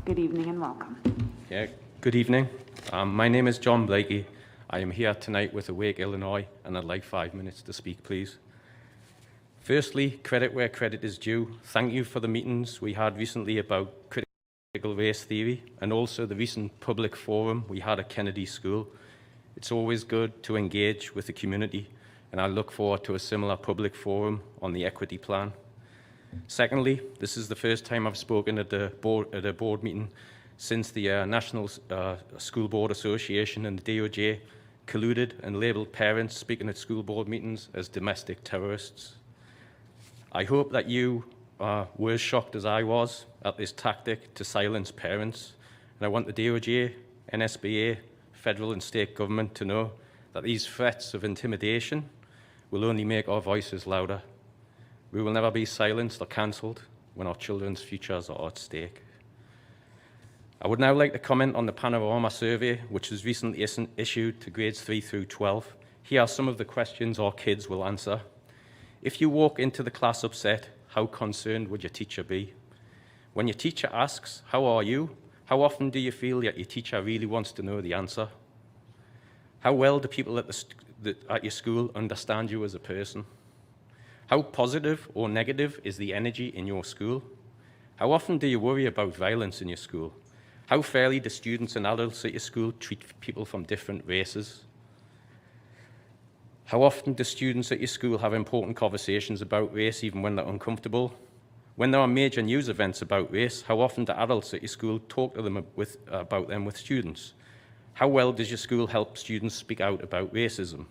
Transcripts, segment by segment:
Good evening and welcome. Yeah, good evening. My name is John Blakey. I am here tonight with Awake Illinois, and I'd like 5 minutes to speak, please. Firstly, credit where credit is due. Thank you for the meetings we had recently about critical race theory, and also the recent public forum we had at Kennedy School. It's always good to engage with the community, and I look forward to a similar public forum on the equity plan. Secondly, this is the first time I've spoken at a board meeting since the National School Board Association and the DOJ colluded and labelled parents speaking at school board meetings as domestic terrorists. I hope that you were as shocked as I was at this tactic to silence parents, and I want the DOJ, NSBA, federal and state government to know that these threats of intimidation will only make our voices louder. We will never be silenced or cancelled when our children's futures are at stake. I would now like to comment on the Panorama survey, which was recently issued to grades 3 through 12. Here are some of the questions our kids will answer. If you walk into the class upset, how concerned would your teacher be? When your teacher asks, "How are you?" how often do you feel that your teacher really wants to know the answer? How well do people at your school understand you as a person? How positive or negative is the energy in your school? How often do you worry about violence in your school? How fairly do students and adults at your school treat people from different races? How often do students at your school have important conversations about race even when they're uncomfortable? When there are major news events about race, how often do adults at your school talk to them about them with students? How well does your school help students speak out about racism?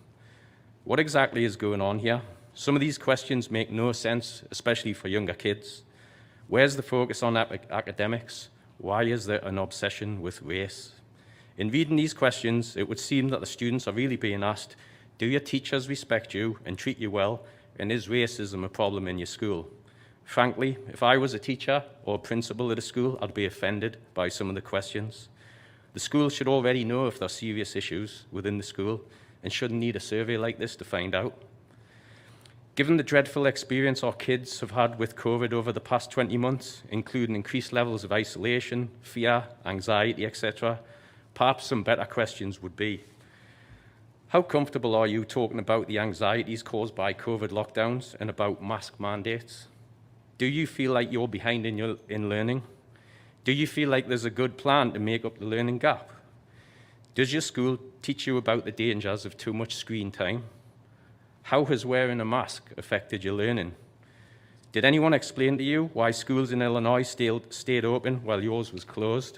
What exactly is going on here? Some of these questions make no sense, especially for younger kids. Where's the focus on academics? Why is there an obsession with race? In reading these questions, it would seem that the students are really being asked, do your teachers respect you and treat you well, and is racism a problem in your school? Frankly, if I was a teacher or a principal at a school, I'd be offended by some of the questions. The school should already know if there are serious issues within the school and shouldn't need a survey like this to find out. Given the dreadful experience our kids have had with COVID over the past 20 months, including increased levels of isolation, fear, anxiety, etc., perhaps some better questions would be, how comfortable are you talking about the anxieties caused by COVID lockdowns and about mask mandates? Do you feel like you're behind in learning? Do you feel like there's a good plan to make up the learning gap? Does your school teach you about the dangers of too much screen time? How has wearing a mask affected your learning? Did anyone explain to you why schools in Illinois stayed open while yours was closed?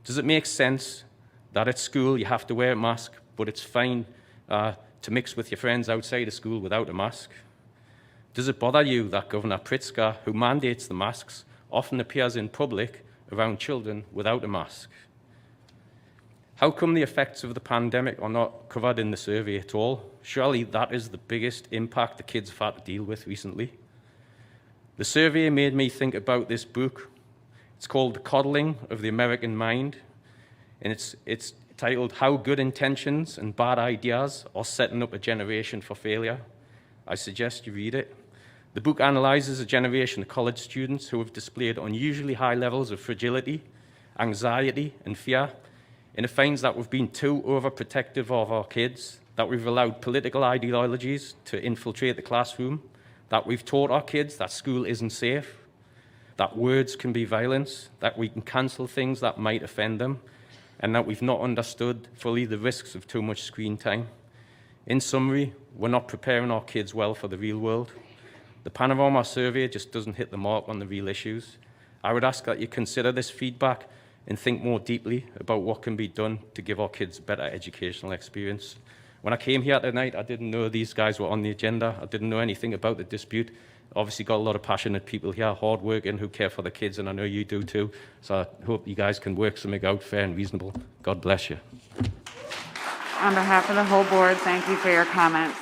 Does it make sense that at school you have to wear a mask, but it's fine to mix with your friends outside of school without a mask? Does it bother you that Governor Pritzker, who mandates the masks, often appears in public around children without a mask? How come the effects of the pandemic are not covered in the survey at all? Surely that is the biggest impact the kids have had to deal with recently. The survey made me think about this book. It's called The Coddling of the American Mind, and it's titled How Good Intentions and Bad Ideas Are Setting Up a Generation for Failure. I suggest you read it. The book analyzes a generation of college students who have displayed unusually high levels of fragility, anxiety, and fear, and it finds that we've been too overprotective of our kids, that we've allowed political ideologies to infiltrate the classroom, that we've taught our kids that school isn't safe, that words can be violence, that we can cancel things that might offend them, and that we've not understood fully the risks of too much screen time. In summary, we're not preparing our kids well for the real world. The Panorama survey just doesn't hit the mark on the real issues. I would ask that you consider this feedback and think more deeply about what can be done to give our kids a better educational experience. When I came here tonight, I didn't know these guys were on the agenda. I didn't know anything about the dispute. Obviously got a lot of passionate people here, hardworking, who care for the kids, and I know you do too. So I hope you guys can work something out fair and reasonable. God bless you. On behalf of the whole board, thank you for your comments.